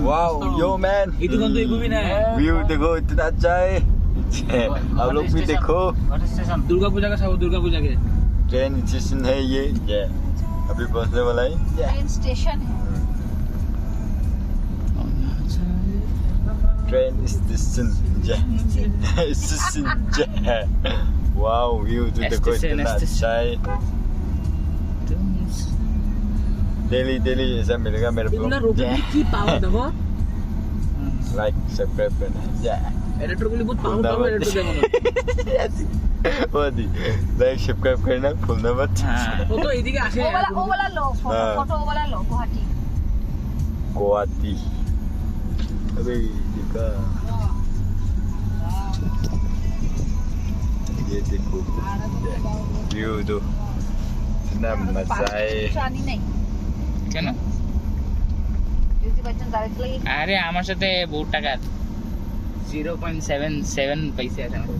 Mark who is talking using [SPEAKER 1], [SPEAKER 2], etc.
[SPEAKER 1] wow yo man
[SPEAKER 2] itu kan tuh ibu bina है
[SPEAKER 1] view देखो इतना अच्छा है आप लोग भी देखो
[SPEAKER 2] दुर्गा पूजा का सब दुर्गा पूजा के
[SPEAKER 1] ट्रेन स्टेशन है ये अभी पहुंचने वाला है
[SPEAKER 3] ट्रेन स्टेशन है
[SPEAKER 1] train station station wow view तो देखो इतना अच्छा है डेली डेली ऐसा मिलेगा मेरे को
[SPEAKER 2] इतना रोके की पावर देखो
[SPEAKER 1] लाइक सब्सक्राइब करना
[SPEAKER 2] एडिटर को बहुत पावर एडिटर देखो
[SPEAKER 1] ওদি লাইক সাবস্ক্রাইব করে না ফুল নাম্বার
[SPEAKER 2] ও তো এইদিকে আসে
[SPEAKER 3] ও वाला लो फोटो वाला लो गुवाहाटी
[SPEAKER 1] गुवाहाटी अबे देखा ये देखो व्यू तो इतना मजा है
[SPEAKER 3] शानी नहीं
[SPEAKER 4] কেন
[SPEAKER 3] যদি বাচ্চা দাঁড়াতে লাগে
[SPEAKER 4] আরে আমার সাথে বহুত টাকা 0.77 পয়সা আছে আমার